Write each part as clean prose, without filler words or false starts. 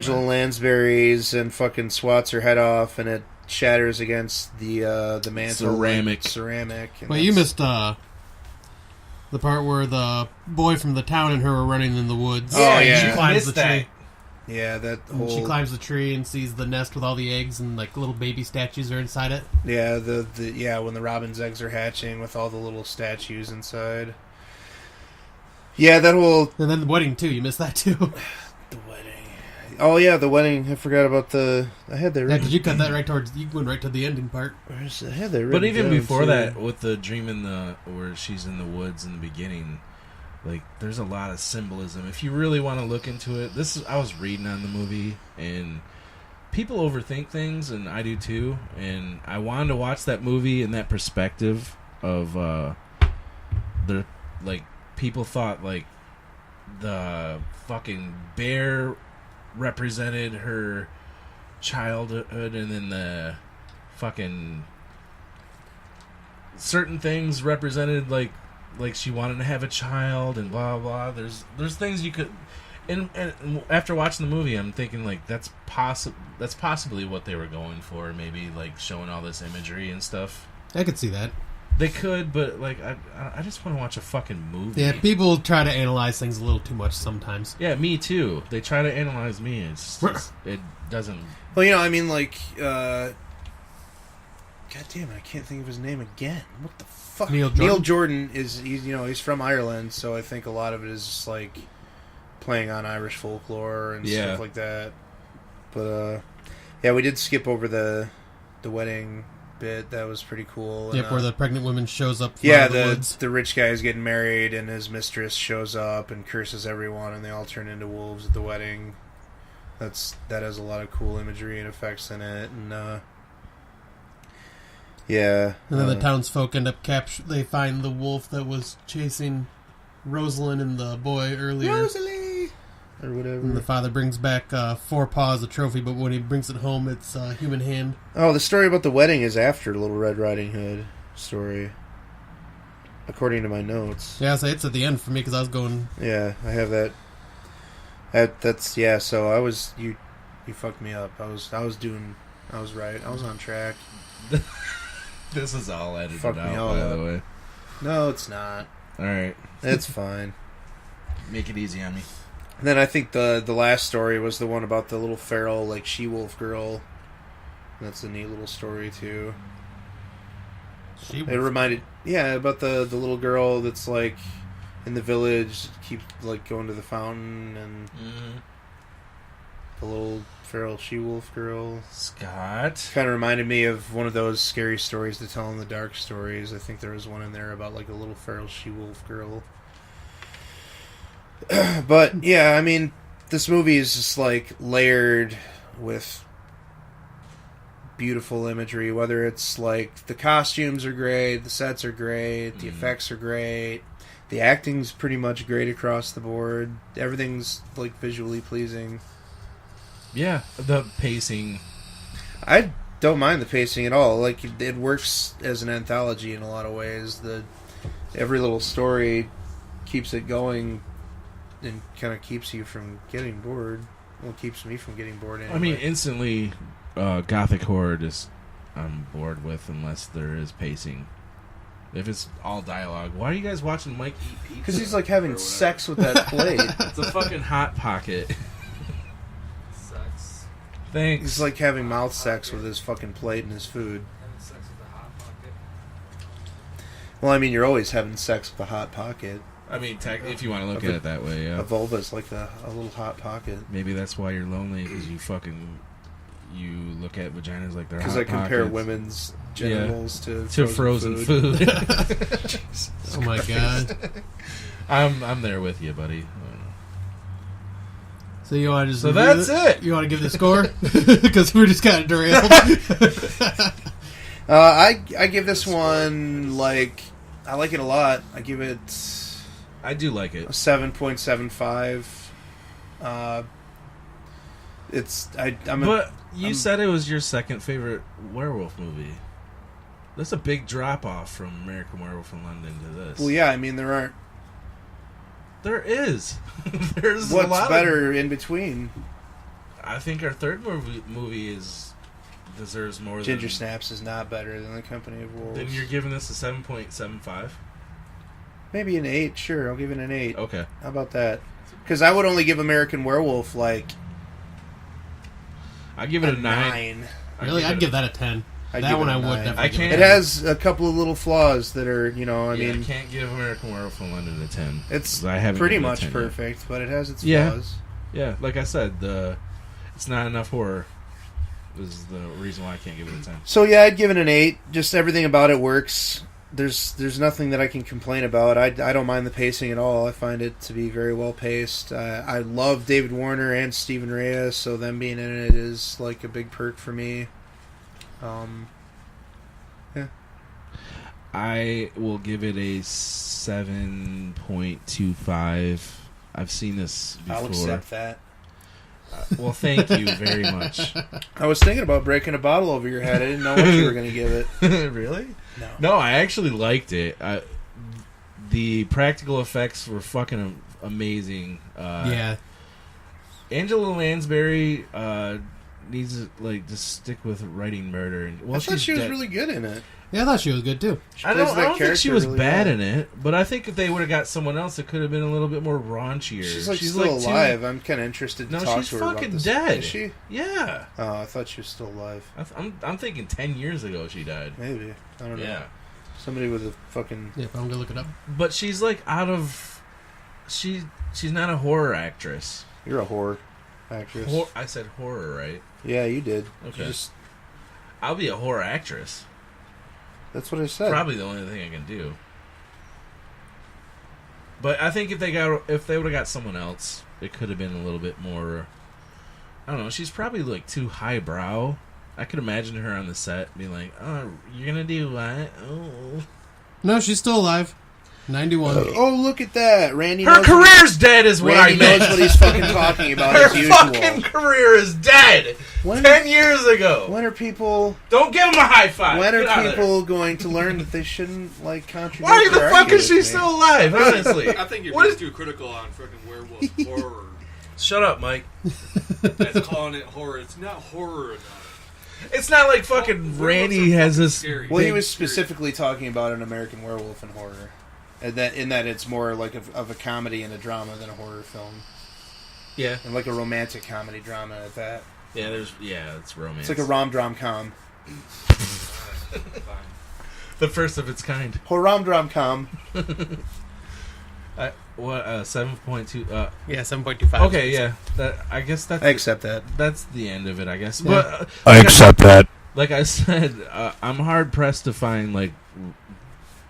Lansbury's and fucking swats her head off, and it shatters against the mantle. Ceramic. Well, you missed the part where the boy from the town and her were running in the woods. Oh, yeah. She climbs the tree. Yeah, She climbs the tree and sees the nest with all the eggs and like little baby statues are inside it. Yeah, when the robin's eggs are hatching with all the little statues inside. Yeah, that whole... And then the wedding, too. You missed that, too. The wedding. Oh, yeah, the wedding. I forgot about the... I had that written. Yeah, because you cut that right towards... You went right to the ending part. I had that written. But even before that, with the dream where she's in the woods in the beginning, like, there's a lot of symbolism. If you really want to look into it, I was reading on the movie, and people overthink things, and I do, too. And I wanted to watch that movie in that perspective of, people thought, like, the fucking bear represented her childhood, and then the fucking certain things represented, like she wanted to have a child, and blah, blah. There's things you could... And after watching the movie, I'm thinking, like, that's possibly what they were going for, maybe, like, showing all this imagery and stuff. I could see that. They could, but, like, I just want to watch a fucking movie. Yeah, people try to analyze things a little too much sometimes. Yeah, me too. They try to analyze me. It doesn't... Well, you know, I mean, like, God damn it, I can't think of his name again. What the fuck? Neil Jordan he's from Ireland, so I think a lot of it is just, like, playing on Irish folklore and stuff like that. But, yeah, we did skip over the wedding bit. That was pretty cool. Yep, where the pregnant woman shows up from the woods. The rich guy is getting married, and his mistress shows up and curses everyone, and they all turn into wolves at the wedding. That has a lot of cool imagery and effects in it, and yeah. And then the townsfolk end up they find the wolf that was chasing Rosalind and the boy earlier. Rosalie! Or whatever. And the father brings back 4 paws, a trophy, but when he brings it home, it's a human hand. Oh, the story about the wedding is after Little Red Riding Hood story, according to my notes. Yeah, so it's at the end for me, because I was going... Yeah, I have that. That's, yeah, so I was... You fucked me up. I was right. I was on track. This is all edited Fuck out, me all by up. the way. No, it's not. Alright. It's fine. Make it easy on me. And then I think the last story was the one about the little feral, like, she-wolf girl. That's a neat little story, too. It reminded... Yeah, about the little girl that's, like, in the village, keeps, like, going to the fountain, and... Mm-hmm. The little feral she-wolf girl. Scott. Kind of reminded me of one of those scary stories to tell in the dark stories. I think there was one in there about, like, a little feral she-wolf girl. But, yeah, I mean, this movie is just, like, layered with beautiful imagery, whether it's, like, the costumes are great, the sets are great, the effects are great, the acting's pretty much great across the board, everything's, like, visually pleasing. Yeah, the pacing. I don't mind the pacing at all. Like, it works as an anthology in a lot of ways. Every little story keeps it going and kind of keeps you from getting bored. Well, it keeps me from getting bored anyway. I mean, instantly, gothic horror I'm bored with unless there is pacing. If it's all dialogue, why are you guys watching Mike eat pizza? Because he's, like, having sex with that plate. It's a fucking Hot Pocket. Thanks. He's like having mouth sex with his fucking plate and his food. Well, I mean, you're always having sex with a Hot Pocket. I mean, if you want to look at it that way, yeah. A vulva's like a little Hot Pocket. Maybe that's why you're lonely, because you look at vaginas like they're Hot Pockets. Because I compare women's genitals to frozen food. Oh my god. I'm there with you, buddy. So you want to just... So that's it. You want to give the score? Because we're just kind of derailed. I give this one, like... I like it a lot. I give it... I do like it. A 7.75. But you said it was your second favorite werewolf movie. That's a big drop-off from American Werewolf in London to this. Well, yeah, I mean, there aren't... There is. There's What's a lot better in between? I think our third movie deserves more. Ginger Snaps is not better than The Company of Wolves. Then you're giving this a 7.75. Maybe an 8. Sure, I'll give it an 8. Okay. How about that? Because I would only give American Werewolf like. I give it a 9. Really, I'd give that a 10. That one I would definitely. I can't. It has a couple of little flaws that are, I mean, I can't give American Werewolf in London a 10. It's pretty much perfect, but it has its flaws. Yeah, like I said, it's not enough horror. Is the reason why I can't give it a 10. So yeah, I'd give it an 8. Just everything about it works. There's nothing that I can complain about. I don't mind the pacing at all. I find it to be very well paced. I love David Warner and Stephen Reyes, so them being in it is like a big perk for me. Yeah. I will give it a 7.25. I've seen this before. I'll accept that. Well, thank you very much. I was thinking about breaking a bottle over your head. I didn't know what you were going to give it. Really? No. No, I actually liked it. The practical effects were fucking amazing. Yeah. Angela Lansbury needs to just stick with writing murder. I thought she was really good in it. Yeah, I thought she was good too. I don't think she was really bad in it, but I think if they would have got someone else, it could have been a little bit more raunchier. She's still alive. I'm kind of interested to talk to her about this. No, she's fucking dead. Is she? Yeah. Oh, I thought she was still alive. I'm thinking 10 years ago she died. Maybe. I don't know. Yeah. Somebody with a fucking... Yeah, I'm gonna look it up. But she's out of... She's not a horror actress. You're a horror actress. I said horror, right? Yeah, you did. Okay. I'll be a horror actress. That's what I said. Probably the only thing I can do. But I think if they would have got someone else, it could have been a little bit more. I don't know. She's probably too highbrow. I could imagine her on the set being like, "Oh, you're gonna do what? Oh." No, she's still alive. 91. Oh, look at that! Randy. Her career's dead, is what I meant. Randy knows what he's fucking talking about. Her as usual. fucking career is dead. 10 years ago. When are people? Don't give him a high five. When are people going to learn that they shouldn't contradict? Why the fuck is she still alive? Honestly, I think you're being too critical on freaking werewolf horror. Shut up, Mike. That's calling it horror. It's not horror enough. It's not like fucking Randy has this. Scary. Well, he was specifically talking about an American Werewolf in horror. In that it's more of a comedy and a drama than a horror film. Yeah. And like a romantic comedy drama at that. Yeah, it's romance. It's like a rom-drom-com. The first of its kind. Rom-drom-com. 7.2? Yeah, 7.25. Okay, yeah. I guess that's... I accept that. That's the end of it, I guess. Yeah. But I accept that. Like I said, I'm hard-pressed to find,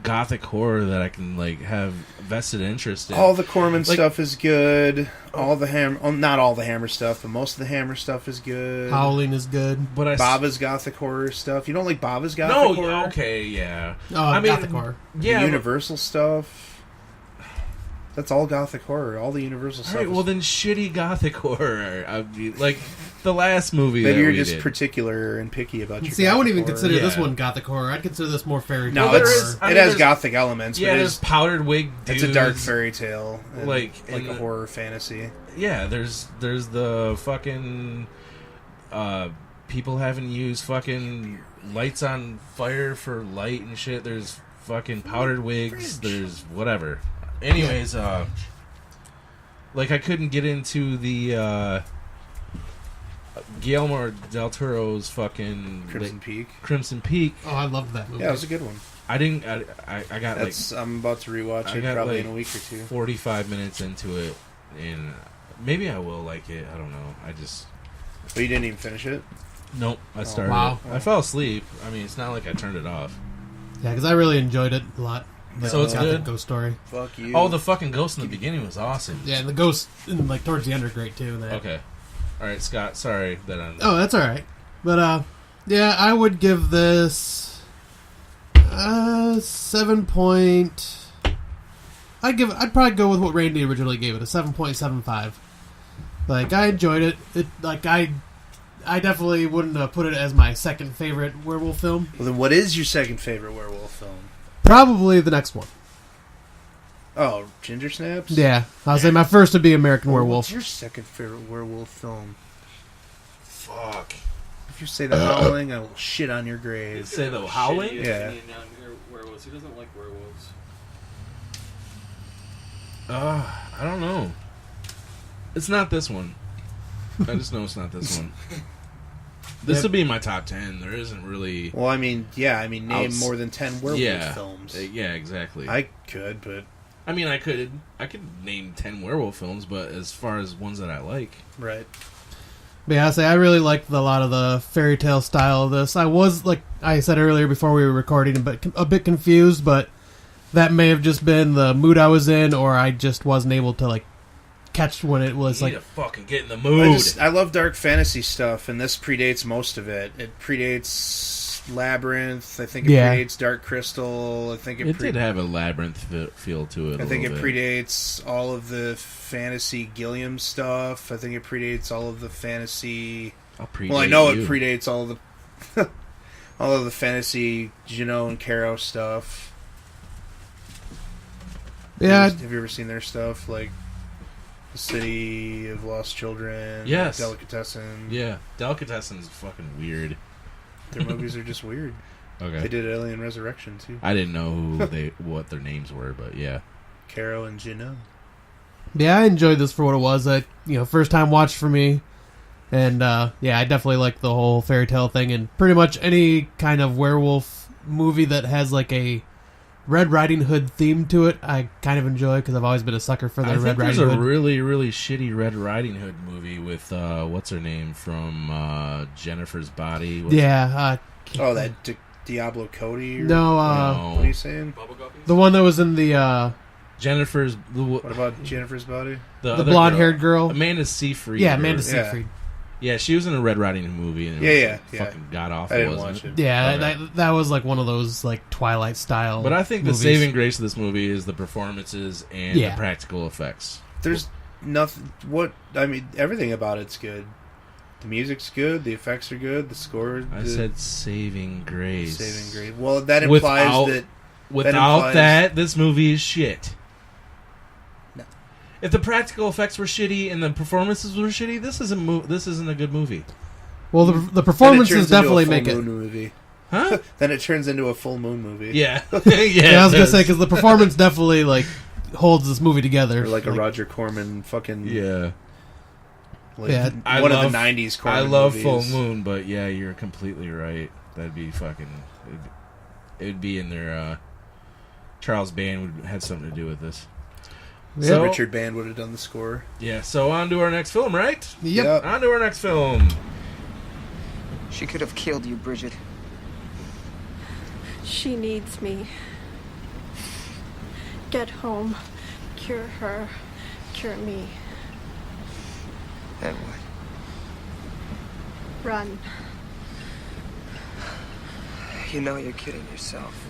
gothic horror that I can have vested interest in. All the Corman stuff is good. All the not all the Hammer stuff, but most of the Hammer stuff is good. Howling is good. But Bava's gothic horror stuff. You don't like Bava's gothic horror? No, okay, yeah. Oh, gothic horror. Yeah, the Universal stuff. That's all gothic horror. All the Universal stuff. Well, then shitty gothic horror. I'd be the last movie. Maybe you're we just did. particular and picky about your. See, I wouldn't even horror. consider this one gothic horror. I'd consider this more fairy tale. No, horror. it has gothic elements. Yeah, but there's powdered wig dudes. It's a dark fairy tale, like a horror fantasy. Yeah, there's the fucking people having used fucking lights on fire for light and shit. There's fucking powdered wigs. There's whatever. Anyways, I couldn't get into the Guillermo del Toro's fucking Crimson Peak. Oh, I loved that movie. Yeah, it was a good one. I didn't. I got I'm about to rewatch it probably in a week or two. 45 minutes into it, and maybe I will like it. I don't know. But you didn't even finish it? Nope. I started. Wow. I fell asleep. I mean, it's not like I turned it off. Yeah, because I really enjoyed it a lot. So it's good. Ghost story. Fuck you. Oh, the fucking ghost in the beginning was awesome. Yeah, and the ghosts towards the end are great too. Okay. All right, Scott. Sorry that I'm. Oh, that's all right. But yeah, I would give this 7 point. I'd probably go with what Randy originally gave it, a 7.75. I enjoyed it. I definitely wouldn't put it as my second favorite werewolf film. Well, then what is your second favorite werewolf film? Probably the next one. Oh, Ginger Snaps? Yeah. I'll say my first would be American Werewolf. What's your second favorite werewolf film? If you say the Howling, I will shit on your grave. Say the Howling? Yeah. Werewolves. He doesn't like werewolves. I don't know. It's not this one. I just know it's not this one. This would be my top 10. There isn't really... Well, I mean, name more than 10 werewolf films. Yeah, exactly. I could, but... I mean, I could name 10 werewolf films, but as far as ones that I like... Right. But yeah, I really liked a lot of the fairy tale style of this. I was, like I said earlier before we were recording, a bit confused, but that may have just been the mood I was in, or I just wasn't able to, like, catch when it was, you like... need to fucking get in the mood. I love dark fantasy stuff, and this predates most of it. It predates Labyrinth. I think it predates Dark Crystal. I think it did have a Labyrinth feel to it. I think it predates all of the fantasy Gilliam stuff. I think it predates all of the fantasy... Well, I know it predates all of the... all of the fantasy Juno and Caro stuff. Yeah. Have you ever seen their stuff? Like... The City of Lost Children. Yes. Delicatessen. Yeah. Delicatessen is fucking weird. Their movies are just weird. Okay. They did Alien Resurrection, too. I didn't know what their names were, but yeah. Caro and Juno. Yeah, I enjoyed this for what it was. First time watch for me. And, I definitely like the whole fairy tale thing. And pretty much any kind of werewolf movie that has, like, a Red Riding Hood theme to it, I kind of enjoy, because I've always been a sucker for the Red Riding Hood. There's a really, really shitty Red Riding Hood movie with, what's her name, from Jennifer's Body. That Diablo Cody? No, what are you saying? The one that was in the... Jennifer's... What about Jennifer's Body? The blonde-haired girl? Amanda Seyfried. Yeah, Amanda Seyfried. Yeah, she was in a Red Riding Hood movie, and it was fucking god-awful, I didn't wasn't watch it? Yeah, that was like one of those like Twilight-style But I think movies. the saving grace of this movie is the performances and the practical effects. There's nothing... everything about it's good. The music's good, the effects are good, the score... I said saving grace. Saving grace. Well, that implies Without that, this movie is shit. No. If the practical effects were shitty and the performances were shitty, this isn't a good movie. Well, the performances definitely make it. Movie. Huh? Then it turns into a full moon movie. Yeah. I was going to say, because the performance definitely like holds this movie together. Or like a Roger Corman fucking... Yeah. Like one of the 90s Corman I love movies. Full Moon, but yeah, you're completely right. That'd be fucking... It'd be in there... Charles Band would have something to do with this. Yeah, so, Richard Band would have done the score. Yeah, so on to our next film, right? Yep. On to our next film. She could have killed you, Bridget. She needs me. Get home. Cure her. Cure me. And what? Run. You know you're kidding yourself.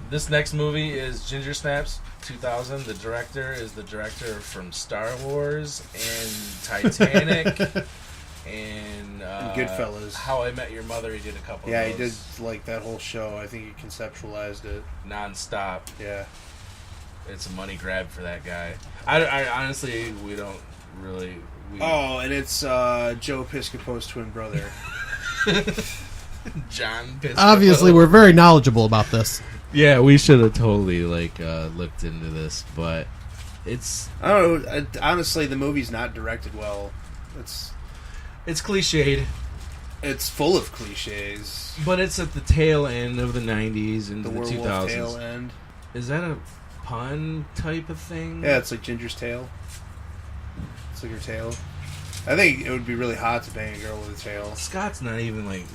This next movie is Ginger Snaps 2000. The director is the director from Star Wars and Titanic and Goodfellas. How I Met Your Mother. He did a couple. Yeah, of those. he did like that whole show. I think he conceptualized it non-stop. Yeah, it's a money grab for that guy. I honestly, we don't really. And it's Joe Piscopo's twin brother, John Piscopo. Obviously, we're very knowledgeable about this. Yeah, we should have totally looked into this, but it's... I don't know. Honestly, the movie's not directed well. It's cliched. It's full of cliches. But it's at the tail end of the 90s and the 2000s. Tail end. Is that a pun type of thing? Yeah, it's like Ginger's tail. It's like her tail. I think it would be really hot to bang a girl with a tail. Scott's not even like...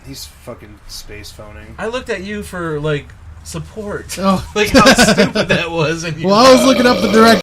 He's fucking space phoning. I looked at you for, support. Oh. Like how stupid that was. And I was looking up the director.